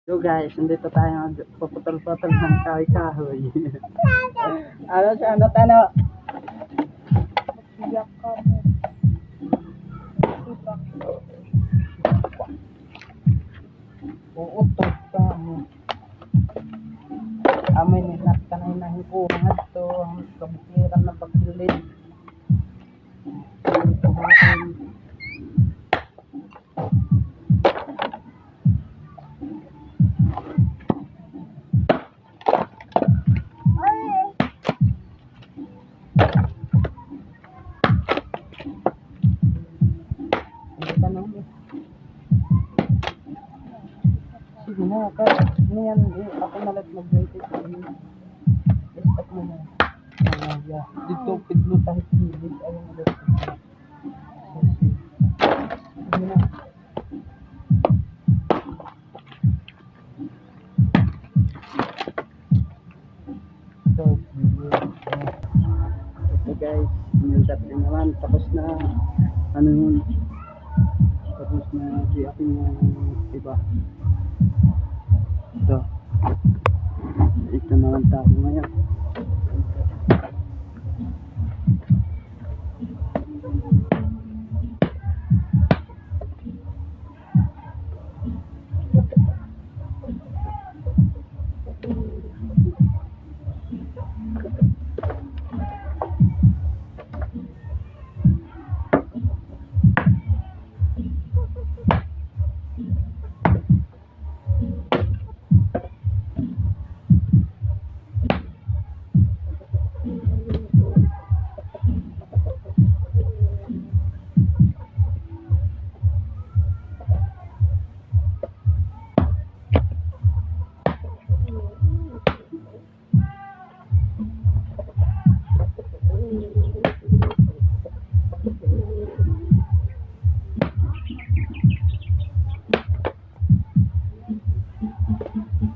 So guys, nandito tayo puputol-putol ng kahoy-kahoy. Ano siya, ano tano? Iyak ka mo. Uutot pa mo. Amoy nilat ka na inahipuhan ito. Ang kabukiran na pagkilid. Sige na, yan, ako nalat mag-rated. Stop mo na. Yeah. Dito, pidlo tayo pilit. Ayaw mo dito. Sige na. So, ito guys, nildat din naman. Tapos na, ano yun. Tapos na, si aking iba. Ito naman tayo ngayon.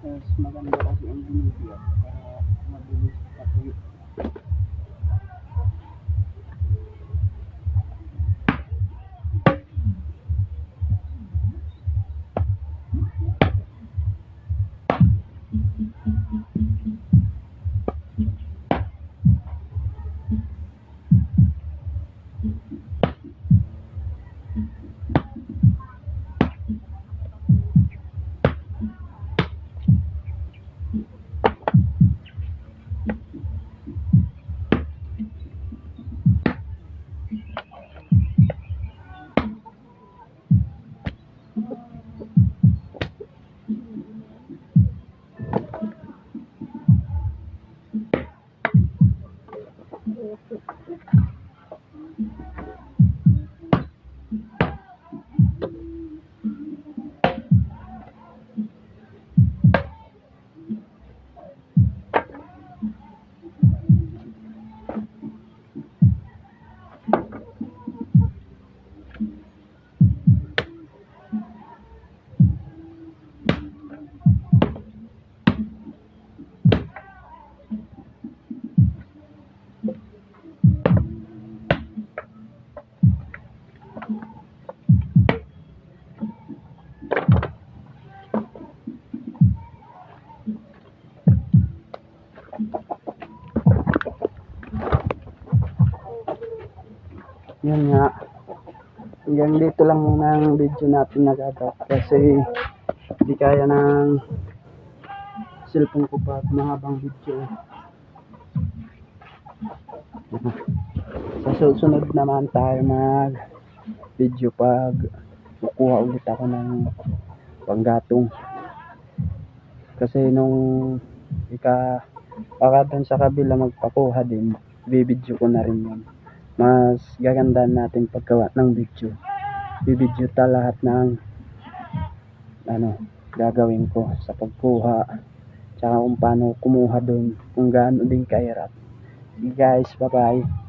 Mas maganda kasi ang video para mabilis patuyo. Yan nga. Hanggang dito lang muna ang video natin nagagat kasi hindi kaya ng cellphone ko pag mahabang video. Sa susunod naman tayo mag video pag kukuha ulit ako ng panggatong. Kasi nung baka dun sa kabila magpakuha din, bibidyo ko na rin yun. Mas gaganda natin paggawa ng video. Bibidyo ta lahat ng gagawin ko sa pagkuha, tsaka kung paano kumuha doon, kung gaano din kahirap. Guys, bye bye.